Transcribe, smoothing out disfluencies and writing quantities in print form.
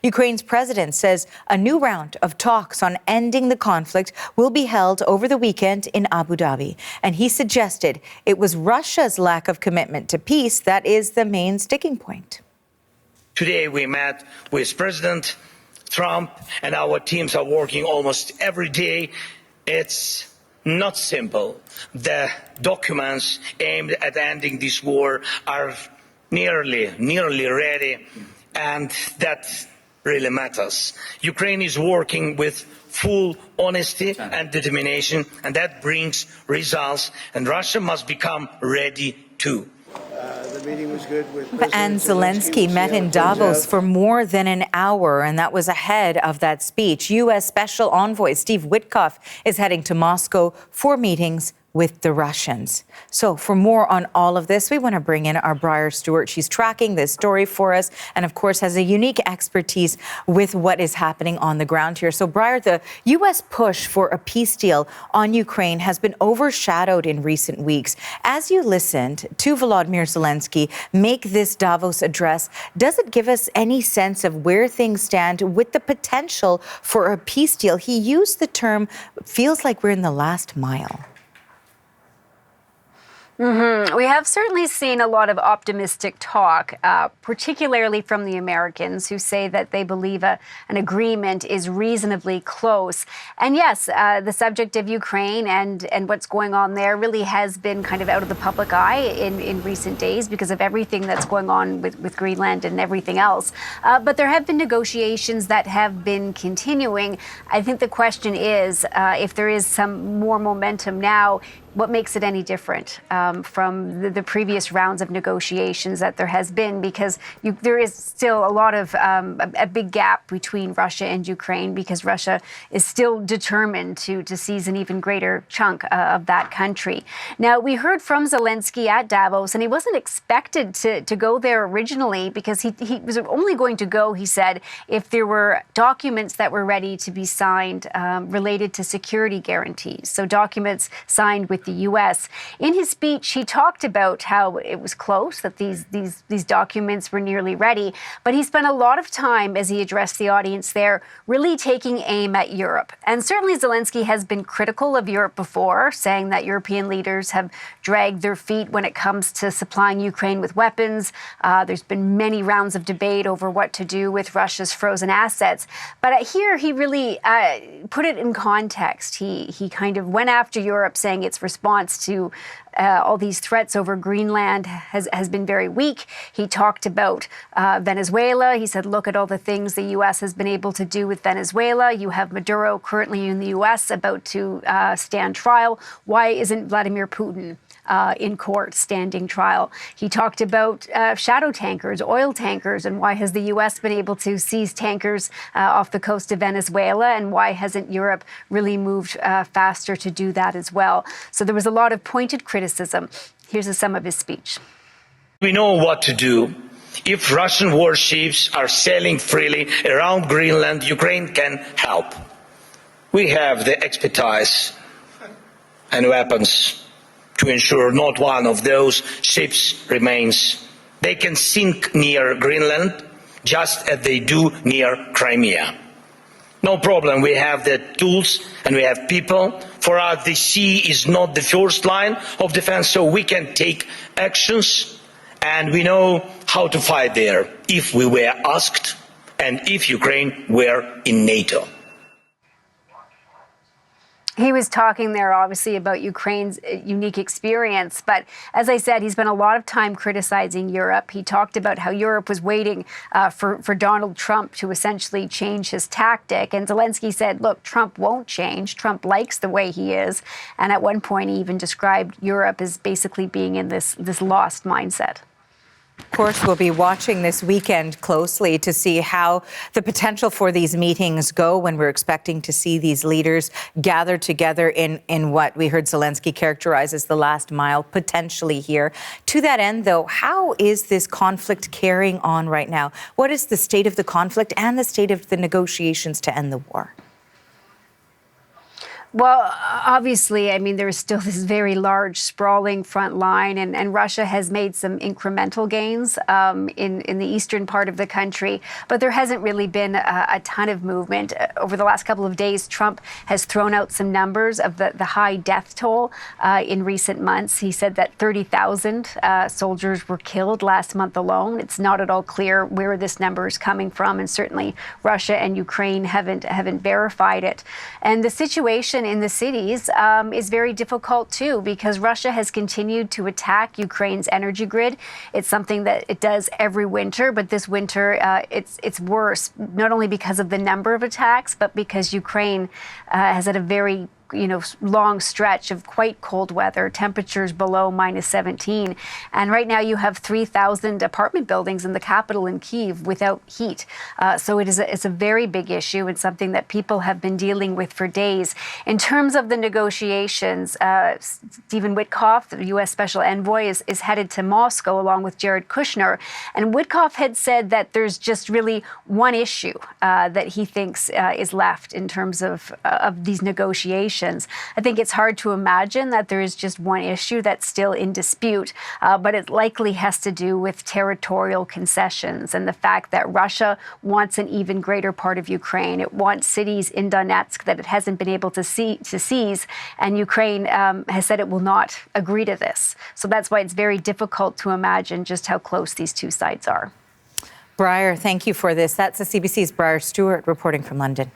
Ukraine's president says a new round of talks on ending the conflict will be held over the weekend in Abu Dhabi. And he suggested it was Russia's lack of commitment to peace that is the main sticking point. Today we met with President Trump and our teams are working almost every day. It's not simple. The documents aimed at ending this war are nearly ready, and that really matters. Ukraine is working with full honesty and determination, and that brings results, and Russia must become ready too. The meeting was good with And Zelenskyy met in Davos for more than an hour, and that was ahead of that speech. U.S. Special Envoy Steve Witkoff is heading to Moscow for meetings with the Russians. So for more on all of this, we want to bring in our Briar Stewart. She's tracking this story for us and, of course, has a unique expertise with what is happening on the ground here. So, Briar, the U.S. push for a peace deal on Ukraine has been overshadowed in recent weeks. As you listened to Volodymyr Zelenskyy make this Davos address, does it give us any sense of where things stand with the potential for a peace deal? He used the term, feels like we're in the last mile. We have certainly seen a lot of optimistic talk, particularly from the Americans, who say that they believe an agreement is reasonably close. And yes, the subject of Ukraine and what's going on there really has been kind of out of the public eye in recent days because of everything that's going on with Greenland and everything else. But there have been negotiations that have been continuing. I think the question is, if there is some more momentum now, what makes it any different from the previous rounds of negotiations that there has been? Because there is still a lot of a big gap between Russia and Ukraine, because Russia is still determined to seize an even greater chunk of that country. Now, we heard from Zelenskyy at Davos, and he wasn't expected to go there originally because he was only going to go, he said, if there were documents that were ready to be signed related to security guarantees. So documents signed with the U.S. In his speech, he talked about how it was close, that these documents were nearly ready, but he spent a lot of time as he addressed the audience there really taking aim at Europe. And certainly Zelenskyy has been critical of Europe before, saying that European leaders have dragged their feet when it comes to supplying Ukraine with weapons. There's been many rounds of debate over what to do with Russia's frozen assets. But here he really put it in context. He kind of went after Europe, saying its response to all these threats over Greenland has been very weak. He talked about Venezuela. He said, look at all the things the U.S. has been able to do with Venezuela. You have Maduro currently in the U.S. about to stand trial. Why isn't Vladimir Putin in court standing trial? He talked about shadow tankers, oil tankers, and why has the U.S. been able to seize tankers off the coast of Venezuela, and why hasn't Europe really moved faster to do that as well? So there was a lot of pointed criticism. Here's some of his speech. We know what to do. If Russian warships are sailing freely around Greenland, Ukraine can help. We have the expertise and weapons to ensure not one of those ships remains. They can sink near Greenland just as they do near Crimea. No problem, we have the tools and we have people. For us, the sea is not the first line of defense, so we can take actions, and we know how to fight there if we were asked and if Ukraine were in NATO. He was talking there, obviously, about Ukraine's unique experience. But as I said, he spent a lot of time criticizing Europe. He talked about how Europe was waiting for Donald Trump to essentially change his tactic. And Zelenskyy said, look, Trump won't change. Trump likes the way he is. And at one point, he even described Europe as basically being in this lost mindset. Of course, we'll be watching this weekend closely to see how the potential for these meetings go, when we're expecting to see these leaders gather together in what we heard Zelenskyy characterize as the last mile, potentially here. To that end, though, how is this conflict carrying on right now? What is the state of the conflict and the state of the negotiations to end the war? Well, obviously, I mean, there's still this very large, sprawling front line, and Russia has made some incremental gains in the eastern part of the country, but there hasn't really been a ton of movement. Over the last couple of days, Trump has thrown out some numbers of the high death toll in recent months. He said that 30,000 soldiers were killed last month alone. It's not at all clear where this number is coming from, and certainly Russia and Ukraine haven't verified it. And the situation in the cities is very difficult too, because Russia has continued to attack Ukraine's energy grid. It's something that it does every winter, but this winter it's worse, not only because of the number of attacks, but because Ukraine has had a very long stretch of quite cold weather, temperatures below -17. And right now you have 3,000 apartment buildings in the capital in Kyiv without heat. So it's a very big issue and something that people have been dealing with for days. In terms of the negotiations, Stephen Witkoff, the U.S. Special Envoy, is headed to Moscow along with Jared Kushner. And Witkoff had said that there's just really one issue that he thinks is left in terms of these negotiations. I think it's hard to imagine that there is just one issue that's still in dispute, but it likely has to do with territorial concessions and the fact that Russia wants an even greater part of Ukraine. It wants cities in Donetsk that it hasn't been able to seize, and Ukraine has said it will not agree to this. So that's why it's very difficult to imagine just how close these two sides are. Briar, thank you for this. That's the CBC's Briar Stewart reporting from London.